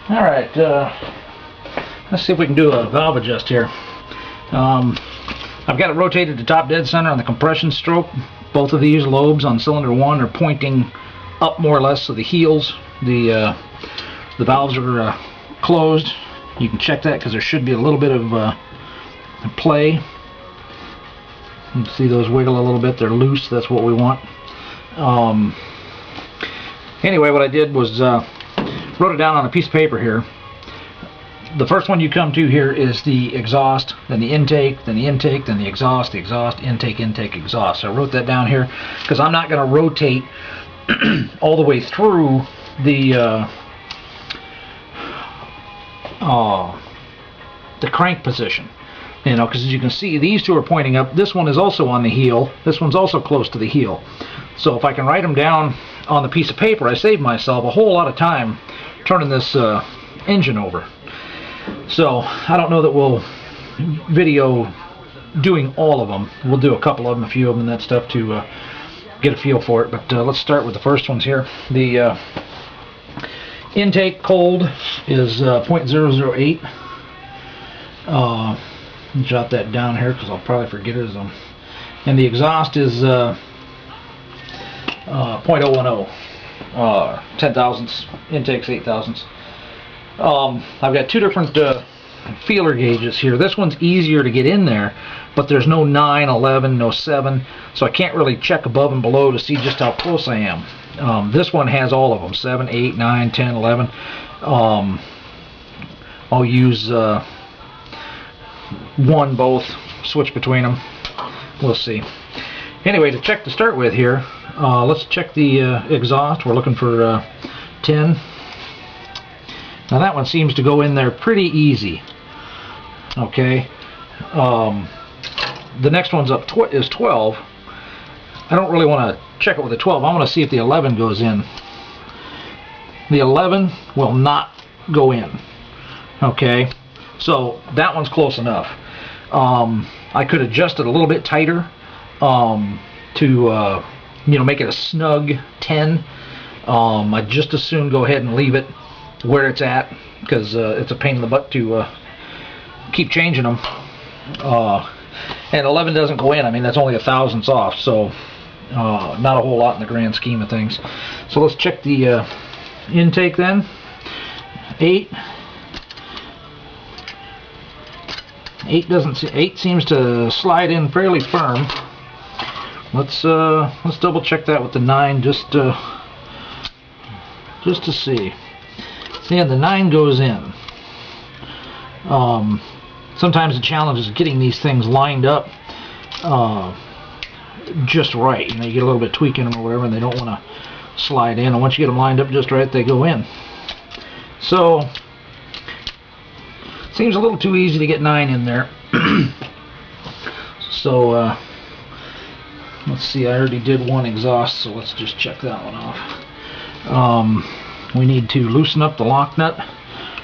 Alright, let's see if we can do a valve adjust here. I've got it rotated to top dead center on the compression stroke. Both of these lobes on cylinder 1 are pointing up more or less, so the heels, the valves are closed. You can check that because there should be a little bit of play. You can see those wiggle a little bit. They're loose. That's what we want. Anyway, what I did was wrote it down on a piece of paper here. The first one you come to here is the exhaust, then the intake, then the intake, then the exhaust, intake, intake, exhaust. So I wrote that down here because I'm not going to rotate all the way through the crank position. You know, because as you can see, these two are pointing up. This one is also on the heel. This one's also close to the heel. So if I can write them down on the piece of paper, I save myself a whole lot of time turning this engine over. So I don't know that we'll video doing all of them. We'll do a couple of them, a few of them, and that stuff to get a feel for it. But let's start with the first ones here. The intake cold is 0.008. Jot that down here because I'll probably forget it. And the exhaust is 0.010. 10 thousandths. Intake's 8 thousandths. I've got two different feeler gauges here. This one's easier to get in there, but there's no 9, 11, no 7, so I can't really check above and below to see just how close I am. This one has all of them, 7, 8, 9, 10, 11. I'll use one, both, switch between them. We'll see. Anyway, to check to start with here, let's check the exhaust. We're looking for 10. Now that one seems to go in there pretty easy. Okay. The next one's up is 12. I don't really want to check it with the 12. I want to see if the 11 goes in. The 11 will not go in. Okay. So that one's close enough. I could adjust it a little bit tighter to make it a snug 10. I'd just as soon go ahead and leave it where it's at because it's a pain in the butt to keep changing them. And 11 doesn't go in. I mean, that's only 1/1000ths off, so not a whole lot in the grand scheme of things. So let's check the intake then. 8. 8 seems to slide in fairly firm. Let's double check that with the 9 just to see. Yeah, the 9 goes in. Sometimes the challenge is getting these things lined up just right. You get a little bit tweaking them or whatever, and they don't want to slide in. And once you get them lined up just right, they go in. So seems a little too easy to get 9 in there. So let's see. I already did one exhaust, so let's just check that one off. We need to loosen up the lock nut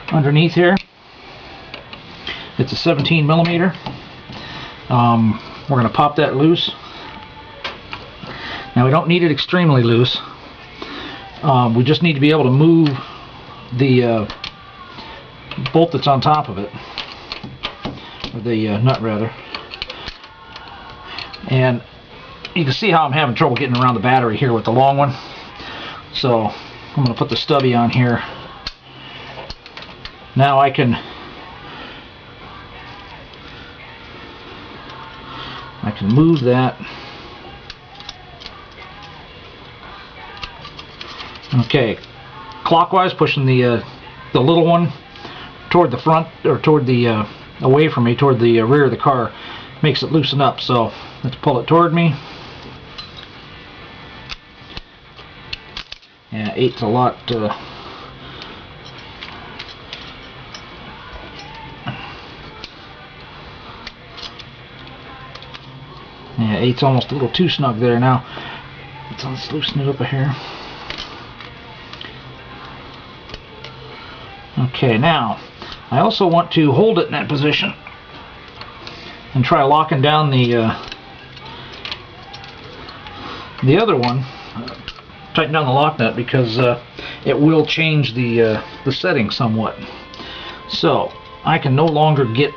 underneath here. It's a 17 millimeter. We're going to pop that loose. Now we don't need it extremely loose. We just need to be able to move the bolt that's on top of it, or the nut rather. And you can see how I'm having trouble getting around the battery here with the long one. So I'm going to put the stubby on here. Now I can move that. Okay, clockwise, pushing the little one toward the front, or toward the away from me, toward the rear of the car, makes it loosen up. So let's pull it toward me. Yeah, 8's a lot. Yeah, 8's almost a little too snug there now. Let's loosen it up here. Okay, now I also want to hold it in that position and try locking down the other one tighten down the lock nut because it will change the setting somewhat. So I can no longer get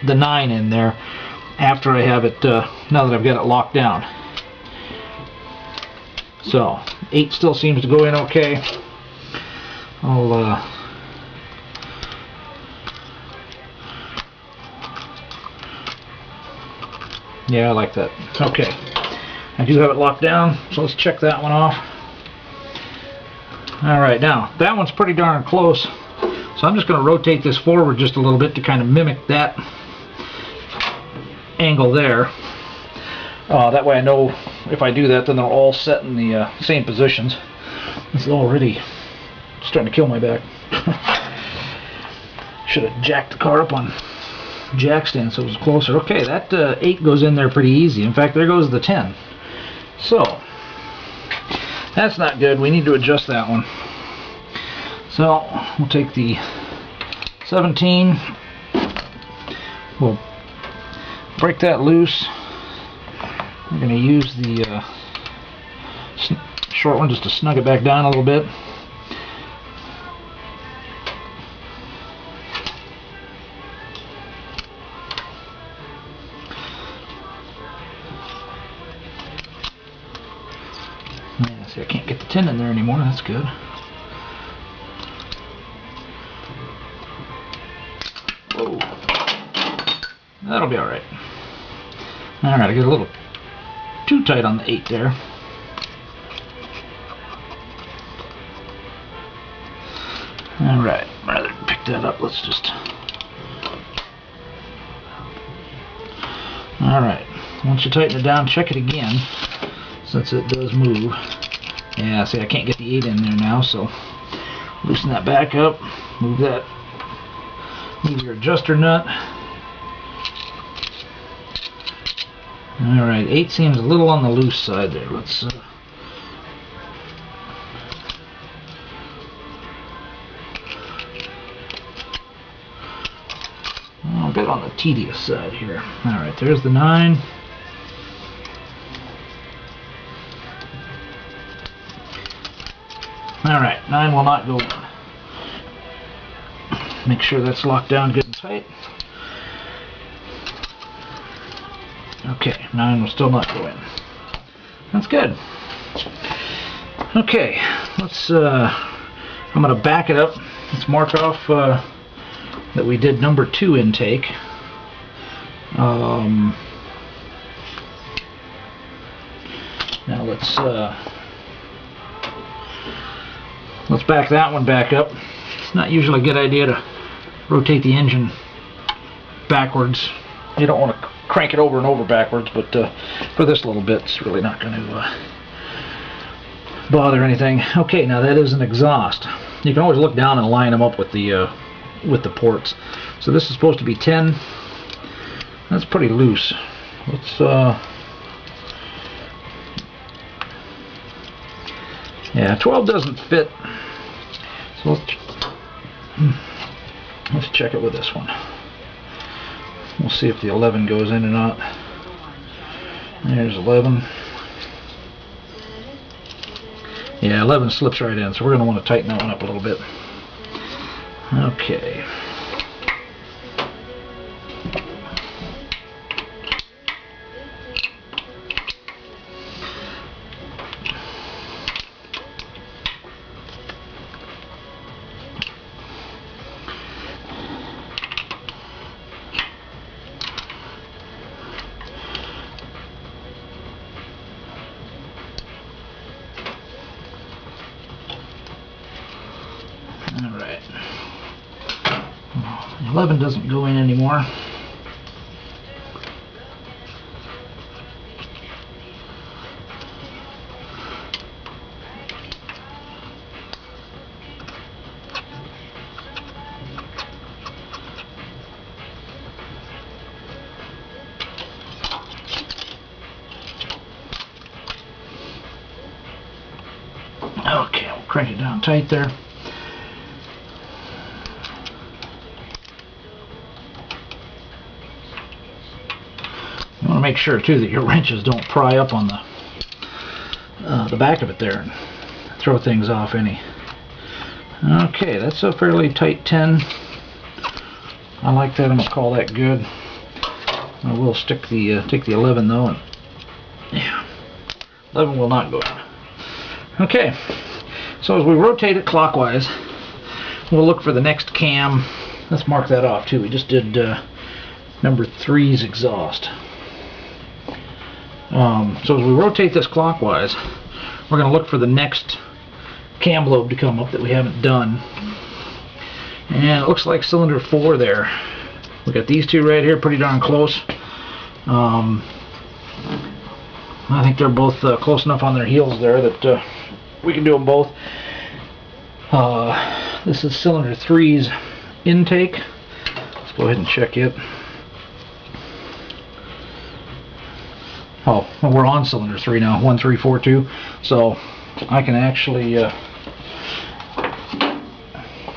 the 9 in there after I have it, now that I've got it locked down. So 8 still seems to go in okay. Yeah, I like that. Okay, I do have it locked down, so let's check that one off. Alright, now that one's pretty darn close, so I'm just going to rotate this forward just a little bit to kind of mimic that angle there. That way I know if I do that, then they're all set in the same positions. This is already starting to kill my back. Should have jacked the car up on jack stand so it was closer. Okay, that 8 goes in there pretty easy. In fact, there goes the 10. So that's not good. We need to adjust that one. So we'll take the 17. We'll break that loose. We're going to use the short one just to snug it back down a little bit. Yeah, see, I can't get the 10 in there anymore. That's good. Whoa. That'll be alright. Alright, I get a little too tight on the 8 there. Alright, rather than pick that up, let's just... Alright, once you tighten it down, check it again, since it does move. Yeah, see, I can't get the 8 in there now, so loosen that back up, move your adjuster nut. Alright, 8 seems a little on the loose side there. Let's a bit on the tedious side here. Alright, there's the 9. Alright, 9 will not go in. Make sure that's locked down good and tight. Okay, 9 will still not go in. That's good. Okay, let's, I'm going to back it up. Let's mark off that we did number 2 intake. Now let's back that one back up. It's not usually a good idea to rotate the engine backwards. You don't want to crank it over and over backwards, but for this little bit, it's really not going to bother anything. Okay, now that is an exhaust. You can always look down and line them up with the ports. So this is supposed to be 10. That's pretty loose. Let's yeah, 12 doesn't fit. So let's check it with this one. We'll see if the 11 goes in or not. There's 11. Yeah, 11 slips right in, so we're going to want to tighten that one up a little bit. Okay. Alright. 11 doesn't go in anymore. Okay, we'll crank it down tight there. You want to make sure too that your wrenches don't pry up on the back of it there and throw things off any. Okay, that's a fairly tight 10. I like that. I'm gonna call that good. I will stick the take the 11 though, and yeah, 11 will not go in. Okay, so as we rotate it clockwise, we'll look for the next cam. Let's mark that off too. We just did number 3's exhaust. So as we rotate this clockwise, we're going to look for the next cam lobe to come up that we haven't done. And it looks like cylinder 4 there. We got these two right here pretty darn close. I think they're both close enough on their heels there that we can do them both. This is cylinder 3's intake. Let's go ahead and check it. Oh, we're on cylinder 3 now, 1342. So I can actually,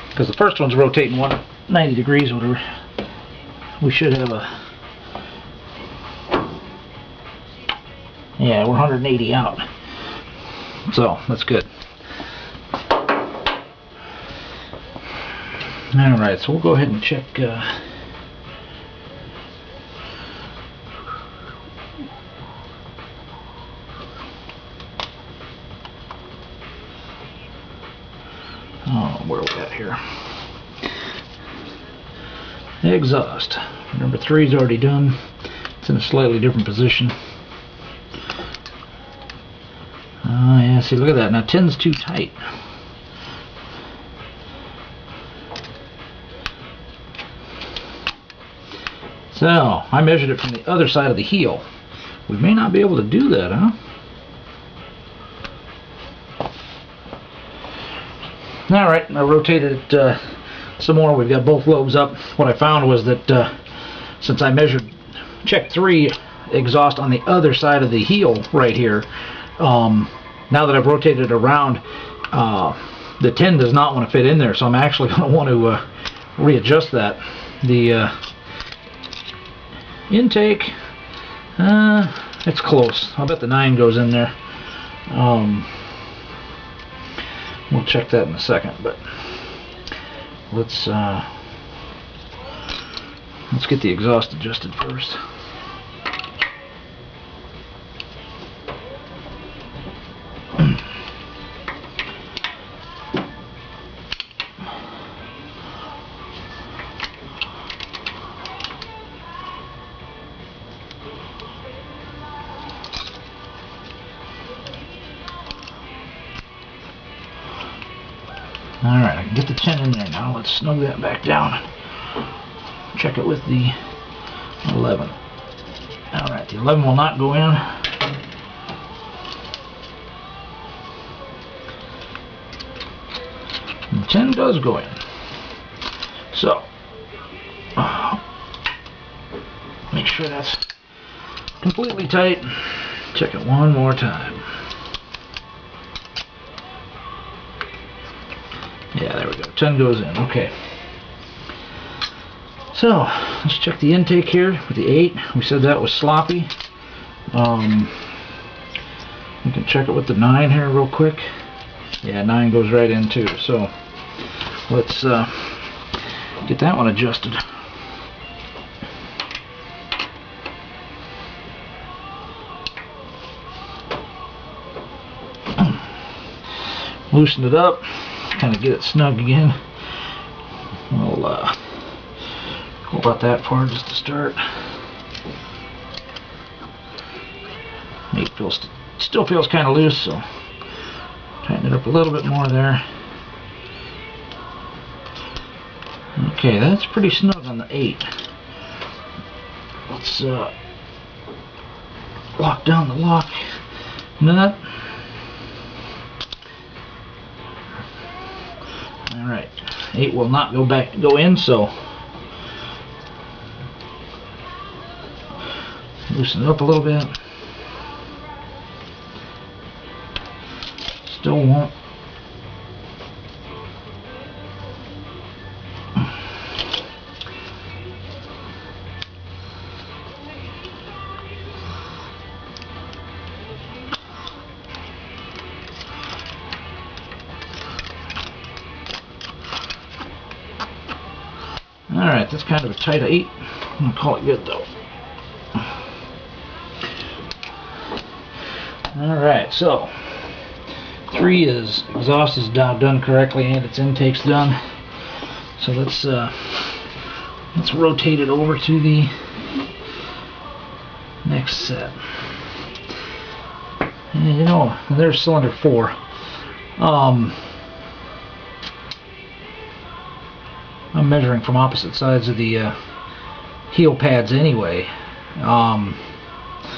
because the first one's rotating 190 degrees, whatever. We should have a, yeah, we're 180 out. So that's good. Alright, so we'll go ahead and check where are we at here? Exhaust. Number 3 is already done. It's in a slightly different position. Yeah, see, look at that. Now 10's too tight. So, I measured it from the other side of the heel. We may not be able to do that, huh? Alright, I rotated it some more. We've got both lobes up. What I found was that since I checked 3 exhaust on the other side of the heel right here, now that I've rotated it around, the 10 does not want to fit in there, so I'm actually going to want to readjust that. The intake, it's close. I'll bet the 9 goes in there. We'll check that in a second, but let's get the exhaust adjusted first. Alright, I can get the 10 in there now. Let's snug that back down. Check it with the 11. Alright, the 11 will not go in. And the 10 does go in. So, make sure that's completely tight. Check it one more time. Yeah, there we go. 10 goes in. Okay. So, let's check the intake here with the 8. We said that was sloppy. We can check it with the 9 here real quick. Yeah, 9 goes right in too. So, let's get that one adjusted. Loosen it up. Kind of get it snug again. We'll go about that far just to start. It still feels kind of loose, so tighten it up a little bit more there. Okay, that's pretty snug on the 8. Let's lock down the lock nut. Alright, 8 will not go in, so loosen it up a little bit. Still won't. Alright, that's kind of a tight 8. I'm going to call it good though. Alright, so 3 is exhaust is now done correctly and its intake's done. So let's rotate it over to the next set. And you know, there's cylinder 4. I'm measuring from opposite sides of the heel pads anyway.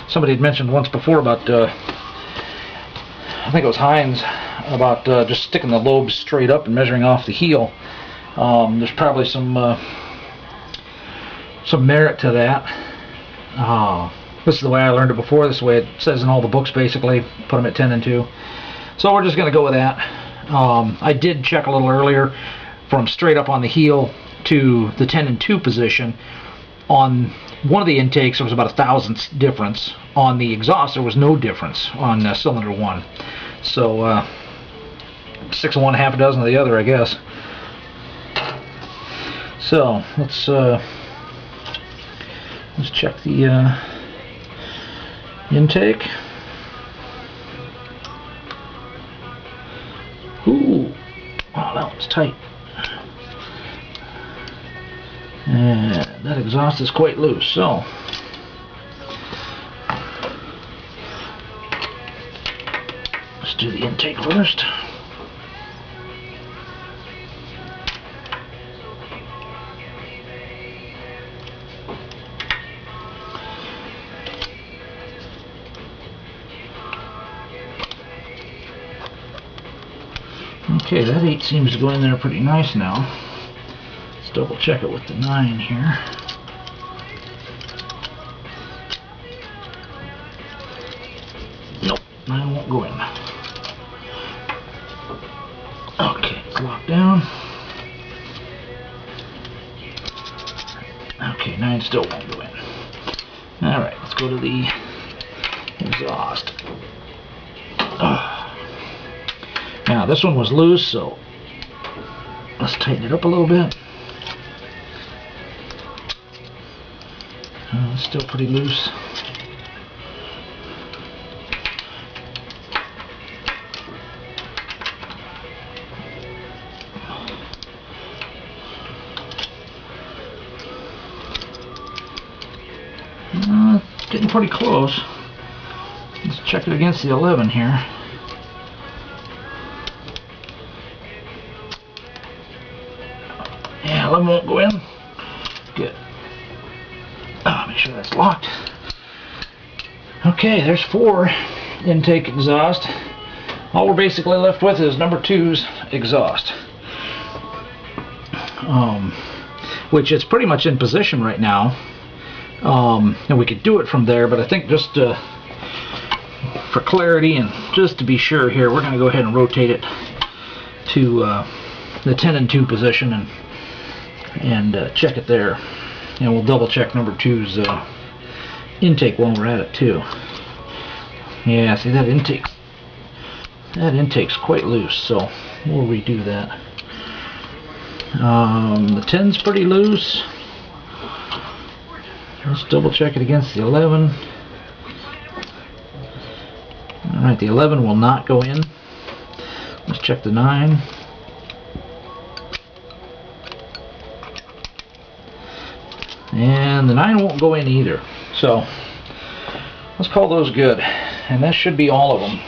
Somebody had mentioned once before about I think it was Heinz, about just sticking the lobes straight up and measuring off the heel. There's probably some merit to that. This is the way I learned it before. This is the way it says in all the books, basically. Put them at 10 and 2. So we're just going to go with that. I did check a little earlier from straight up on the heel to the 10 and 2 position. On one of the intakes, there was about 1/1000th difference. On the exhaust, there was no difference on cylinder 1. So 6 of one, half a dozen of the other, I guess. So let's check the intake. Ooh, wow, that one's tight. And that exhaust is quite loose, so let's do the intake first. Okay, that 8 seems to go in there pretty nice now. Let's double check it with the 9 here. Nope, 9 won't go in. Okay, it's locked down. Okay, 9 still won't go in. Alright, let's go to the exhaust. Now this one was loose, so let's tighten it up a little bit. It's still pretty loose. It's getting pretty close. Let's check it against the 11 here. Yeah, 11 won't go in. Good. Make sure that's locked. Okay, there's 4 intake exhaust. All we're basically left with is number 2's exhaust. Which is pretty much in position right now. And we could do it from there, but I think just for clarity and just to be sure here, we're going to go ahead and rotate it to the 10 and 2 position and check it there. And we'll double check number 2's intake while we're at it too. Yeah, see that intake's quite loose, so we'll redo that. The 10's pretty loose. Let's double check it against the 11. Alright, the 11 will not go in. Let's check the 9. And the 9 won't go in either. So let's call those good. And that should be all of them.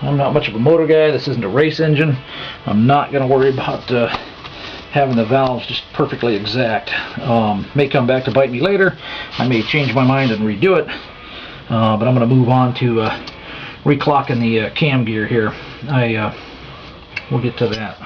I'm not much of a motor guy. This isn't a race engine. I'm not going to worry about having the valves just perfectly exact. May come back to bite me later. I may change my mind and redo it. But I'm going to move on to reclocking the cam gear here. We'll get to that.